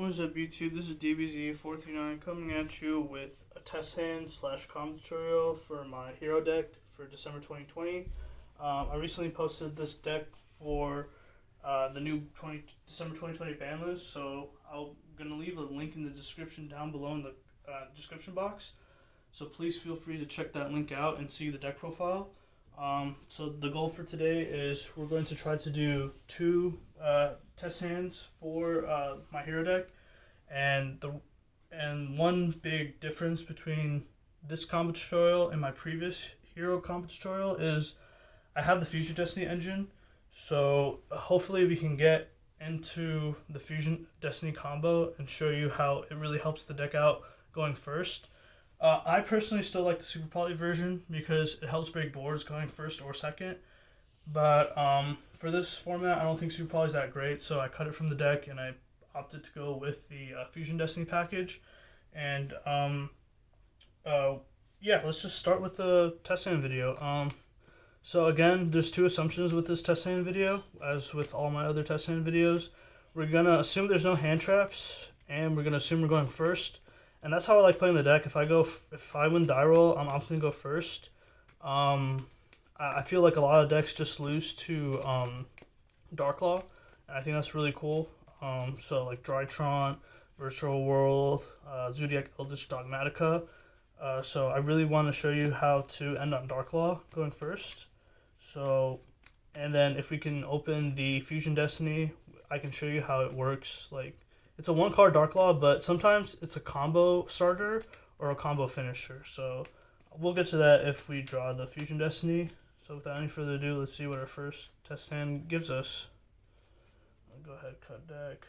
What is up, YouTube? This is DBZ439 coming at you with a test hand slash comp tutorial for my hero deck for December 2020. I recently posted this deck for the new December 2020 ban list, so I'm going to leave a link in the description down below in the description box. So please feel free to check that link out and see the deck profile. So the goal for today is we're going to try to do two test hands for my hero deck, and one big difference between this combo tutorial and my previous hero combo tutorial is I have the Fusion Destiny engine, so hopefully we can get into the Fusion Destiny combo and show you how it really helps the deck out going first. I personally still like the Super Poly version because it helps break boards going first or second. But for this format, I don't think Super Poly is that great, so I cut it from the deck and I opted to go with the Fusion Destiny package. And yeah, let's just start with the test hand video. So again, there's two assumptions with this test hand video, as with all my other test hand videos. We're gonna assume there's no hand traps, and we're gonna assume we're going first. And that's how I like playing the deck. If I win die roll, I'm opting to go first. I feel like a lot of decks just lose to Darklaw, and I think that's really cool. So like Drytron, Virtual World, Zodiac Eldritch Dogmatica. So I really want to show you how to end on Darklaw going first. So, and then if we can open the Fusion Destiny, I can show you how it works. Like, it's a one-card Darklaw, but sometimes it's a combo starter or a combo finisher. So we'll get to that if we draw the Fusion Destiny. So without any further ado, let's see what our first test hand gives us. I'll go ahead, cut deck.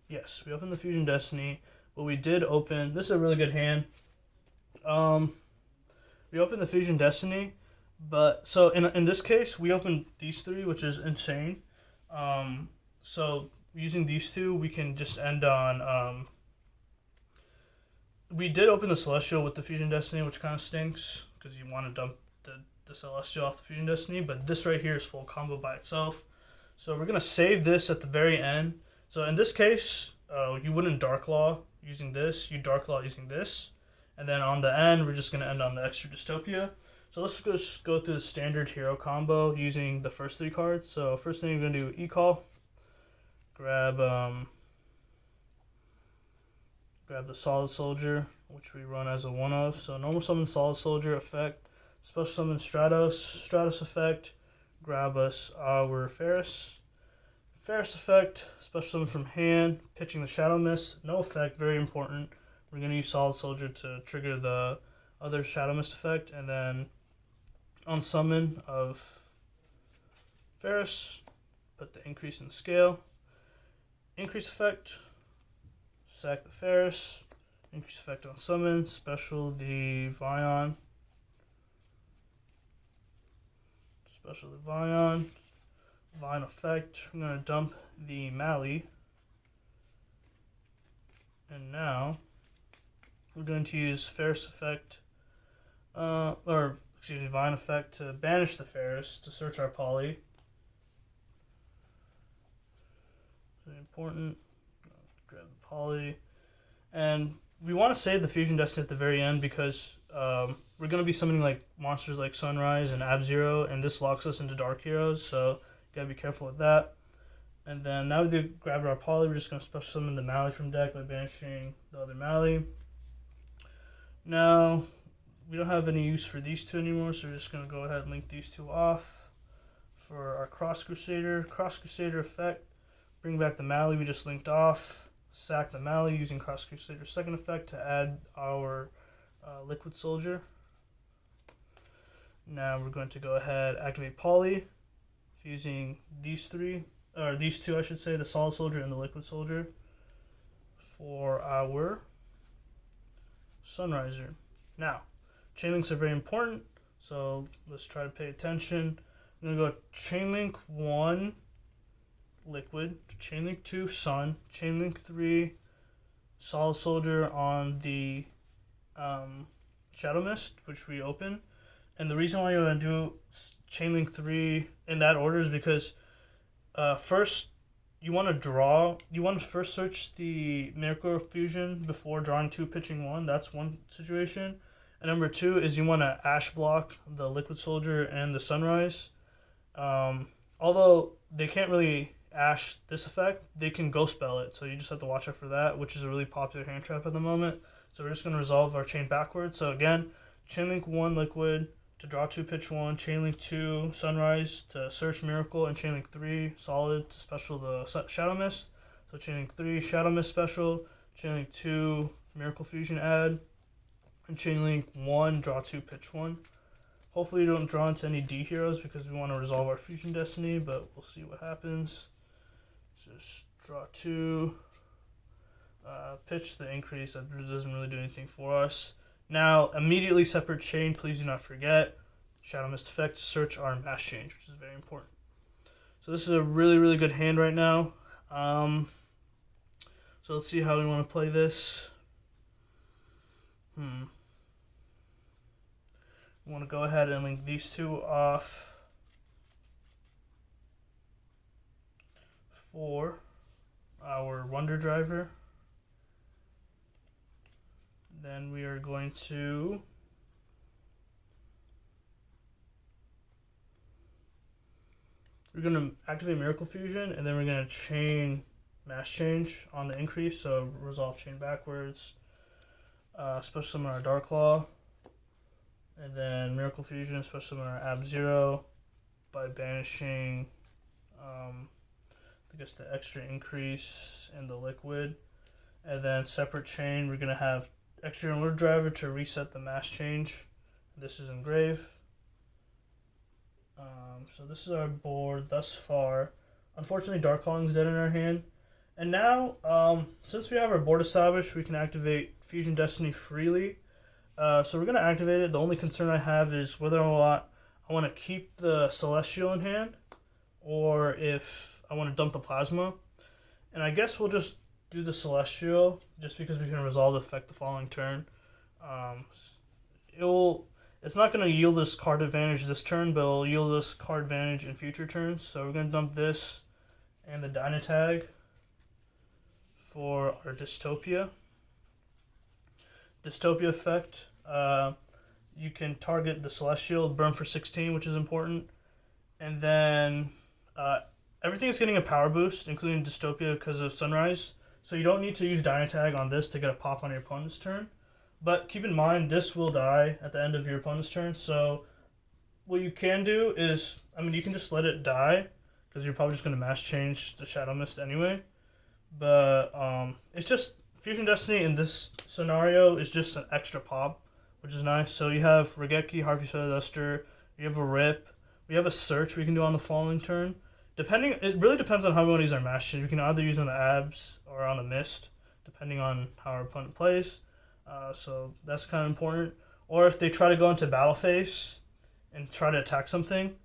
Yes, we opened the Fusion Destiny, but we did open, this is a really good hand. We opened the Fusion Destiny, but so in this case, we opened these three, which is insane. So using these two, we can just end on, we did open the Celestial with the Fusion Destiny, which kind of stinks, because you want to dump the Celestial off the Fusion Destiny, but this right here is full combo by itself. So we're going to save this at the very end. So in this case, you wouldn't Darklaw using this, you Darklaw using this, and then on the end, we're just going to end on the Extra Dystopia. So let's just go through the standard hero combo using the first three cards. So first thing you're going to do, E-Call. Grab the Solid Soldier, which we run as a one-of. So normal summon Solid Soldier effect. Special summon Stratos effect. Grab us our Ferris effect. Special summon from hand. Pitching the Shadow Mist. No effect, very important. We're going to use Solid Soldier to trigger the other Shadow Mist effect. And then on summon of Ferris, put the increase in scale. Increase effect. Sack the Ferris. Increase effect on summon. Special the Vion. Special the Vion. Vine effect. I'm going to dump the Mali. And now we're going to use Ferris effect. Vine effect to banish the Ferris to search our poly. Very important. Grab the poly. And we want to save the Fusion Destiny at the very end because we're going to be summoning like monsters like Sunrise and Ab-Zero, and this locks us into Dark Heroes, so gotta be careful with that. And then now we grab our poly, we're just going to special summon the Mali from deck by banishing the other Mali. Now, we don't have any use for these two anymore, so we're just going to go ahead and link these two off. For our Cross Crusader effect, bring back the Mali we just linked off. Sack the Mali using Cross Crusader's second effect to add our Liquid Soldier. Now we're going to go ahead activate Poly using these two, I should say, the Solid Soldier and the Liquid Soldier for our Sunriser. Now, chain links are very important, so let's try to pay attention. I'm going to go Chain Link 1 Liquid, Chain Link 2 Sun, Chain Link 3 Solid Soldier on the Shadow Mist, which we open. And the reason why you want to do Chain Link 3 in that order is because first you want to first search the Miracle Fusion before drawing 2, pitching 1. That's one situation. And number 2 is you want to Ash block the Liquid Soldier and the Sunrise. Although they can't really Ash this effect, they can Ghost Spell it. So you just have to watch out for that, which is a really popular hand trap at the moment. So we're just going to resolve our chain backwards. So again, Chainlink 1 Liquid to draw 2, pitch 1, Chainlink 2 Sunrise to search Miracle, and Chainlink 3 Solid to special the Shadow Mist. So Chainlink 3 Shadow Mist special, Chainlink 2 Miracle Fusion add, and Chainlink 1 draw 2, pitch 1. Hopefully you don't draw into any D heroes because we want to resolve our Fusion Destiny, but we'll see what happens. Just draw 2, pitch the increase. That doesn't really do anything for us. Now, immediately separate chain. Please do not forget Shadow Mist effect to search our mass change, which is very important. So this is a really, really good hand right now. So let's see how we want to play this. We want to go ahead and link these 2 off for our Wonder Driver. Then we are going to activate Miracle Fusion, and then we're going to chain Mass Change on the increase, so resolve chain backwards. Special summon our Dark Claw, and then Miracle Fusion, special summon our Ab-Zero by banishing I guess the extra increase and the liquid. And then separate chain, we're going to have extra Wonder Driver to reset the mass change. This is Engrave. So this is our board thus far. Unfortunately, Dark Calling is dead in our hand. And now, since we have our board established, we can activate Fusion Destiny freely. So we're going to activate it. The only concern I have is whether or not I want to keep the Celestial in hand, or if I want to dump the Plasma. And I guess we'll just do the Celestial, just because we can resolve the effect the following turn. It's not going to yield us card advantage this turn, but it'll yield us card advantage in future turns. So we're going to dump this and the Dynatag for our Dystopia. Dystopia effect, you can target the Celestial, burn for 16, which is important. And then everything is getting a power boost, including Dystopia because of Sunrise. So you don't need to use Dynatag on this to get a pop on your opponent's turn. But keep in mind, this will die at the end of your opponent's turn. So what you can do is, you can just let it die, because you're probably just going to mass change the Shadow Mist anyway. But it's just, Fusion Destiny in this scenario is just an extra pop, which is nice. So you have Raigeki, Harpy's Feather Duster, you have a Rip, we have a Search we can do on the following turn. It really depends on how we want to use our mass change. We can either use it on the Abs or on the Mist, depending on how our opponent plays. So that's kind of important. Or if they try to go into battle phase and try to attack something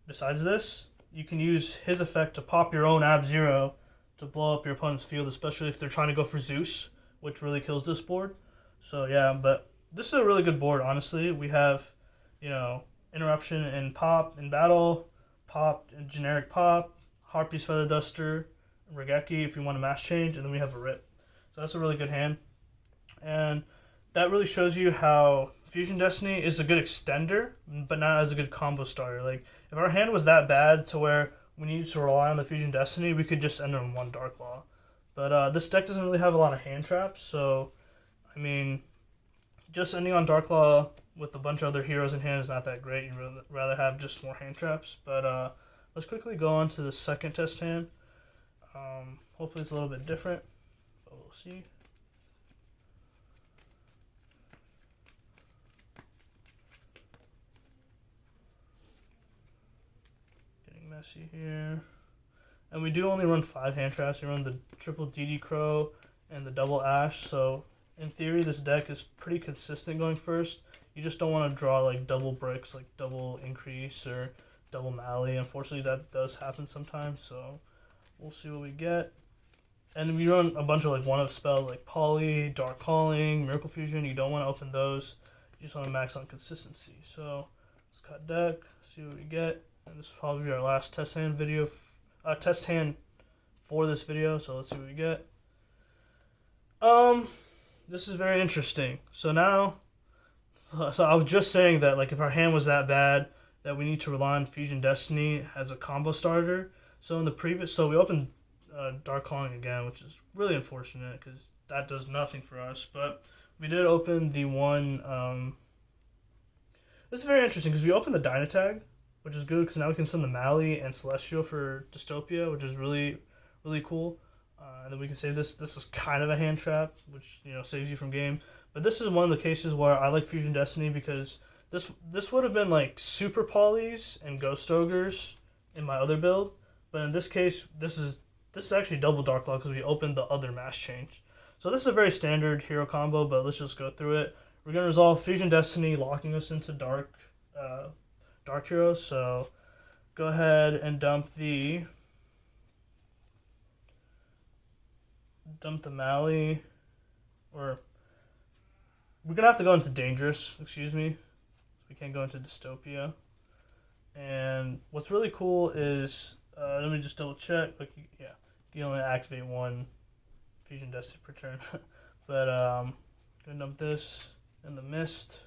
besides this, you can use his effect to pop your own Ab-Zero to blow up your opponent's field, especially if they're trying to go for Zeus, which really kills this board. So yeah, but this is a really good board, honestly. We have, Interruption and Pop in battle, Pop and Generic Pop, Harpy's Feather Duster, Raigeki if you want to mass change, and then we have a Rip. So that's a really good hand. And that really shows you how Fusion Destiny is a good extender, but not as a good combo starter. Like, if our hand was that bad to where we needed to rely on the Fusion Destiny, we could just end on 1 Dark Claw. But this deck doesn't really have a lot of hand traps, so, just ending on Dark Claw with a bunch of other heroes in hand is not that great. You'd rather have just more hand traps. But let's quickly go on to the second test hand. Hopefully it's a little bit different, but we'll see. Messy here. And we do only run 5 hand traps. We run the triple DD Crow and the double Ash. So in theory, this deck is pretty consistent going first. You just don't want to draw like double bricks, like double increase or double Mally. Unfortunately, that does happen sometimes. So we'll see what we get. And we run a bunch of like one-of spells like Poly, Dark Calling, Miracle Fusion. You don't want to open those. You just want to max on consistency. So let's cut deck, see what we get. And this will probably be our last test hand video, test hand for this video. So let's see what we get. This is very interesting. So now, so I was just saying that like if our hand was that bad, that we need to rely on Fusion Destiny as a combo starter. So in the previous, so we opened Dark Calling again, which is really unfortunate because that does nothing for us. But we did open the one. This is very interesting because we opened the Dynatag, which is good because now we can send the Mali and Celestial for Dystopia, which is really, really cool. And then we can save this. This is kind of a hand trap, which saves you from game. But this is one of the cases where I like Fusion Destiny because this would have been like Super Polys and Ghost Ogres in my other build. But in this case, this is actually double Dark Claw because we opened the other Mass Change. So this is a very standard hero combo, but let's just go through it. We're going to resolve Fusion Destiny, locking us into Dark Heroes. So go ahead and dump the Mali, or we're going to have to go into Dangerous, excuse me. We can't go into Dystopia. And what's really cool is, let me just double check, like, yeah, you only activate one Fusion Destiny per turn. But I'm going to dump this in the Mist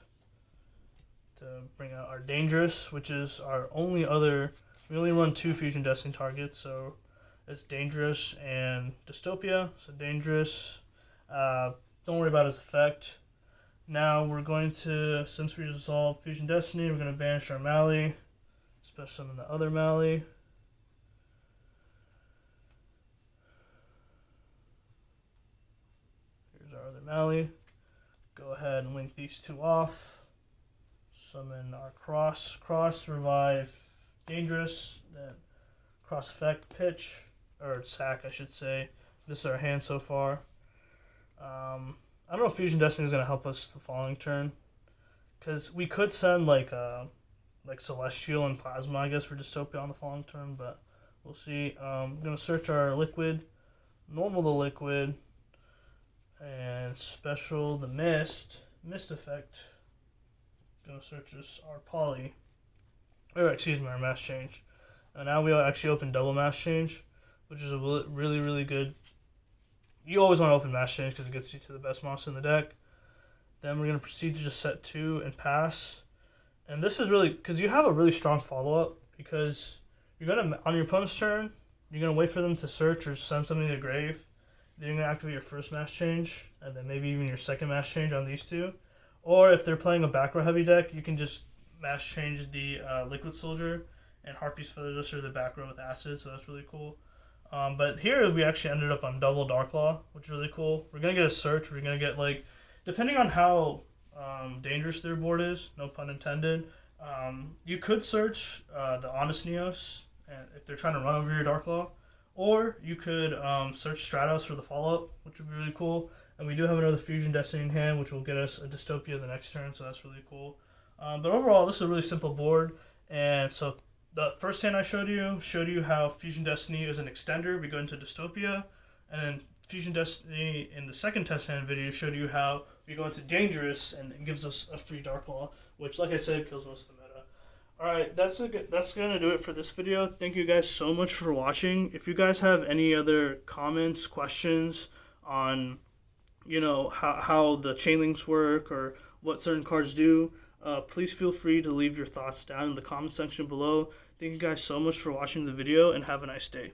to bring out our Dangerous, which is our only other, we only run 2 Fusion Destiny targets, so it's Dangerous and Dystopia. So Dangerous, don't worry about his effect. Now we're going to, since we resolved Fusion Destiny, we're going to banish our Mali, especially some of the other Mali. Here's our other Mali. Go ahead and link these 2 off. Summon our Cross, revive Dangerous, then Cross effect, pitch, or sack I should say. This is our hand so far. I don't know if Fusion Destiny is going to help us the following turn, because we could send like Celestial and Plasma, I guess, for Dystopia on the following turn, but we'll see. I'm going to search our Liquid, normal the Liquid, and special the Mist effect. Going to search this our Poly, or excuse me, our Mass Change. And now we actually open double Mass Change, which is a really, really good. You always want to open Mass Change because it gets you to the best monster in the deck. Then we're going to proceed to just set 2 and pass. And this is really, because you have a really strong follow-up, because you're going to, on your opponent's turn, you're going to wait for them to search or send something to the grave. Then you're going to activate your first Mass Change, and then maybe even your second Mass Change on these 2. Or if they're playing a back row heavy deck, you can just Mass Change the Liquid Soldier and Harpy's Feather Duster the back row with Acid, so that's really cool. But here we actually ended up on double Dark Claw, which is really cool. We're going to get a search. We're going to get, like, depending on how dangerous their board is, no pun intended, you could search the Honest Neos if they're trying to run over your Dark Claw. Or you could search Stratos for the follow-up, which would be really cool. And we do have another Fusion Destiny in hand, which will get us a Dystopia the next turn, so that's really cool. But overall, this is a really simple board. And so the first hand I showed you how Fusion Destiny is an extender. We go into Dystopia. And then Fusion Destiny in the second test hand video showed you how we go into Dangerous, and it gives us a free Dark Claw, which, like I said, kills most of the meta. Alright, that's going to do it for this video. Thank you guys so much for watching. If you guys have any other comments, questions on, how the chain links work or what certain cards do, please feel free to leave your thoughts down in the comment section below. Thank you guys so much for watching the video, and have a nice day.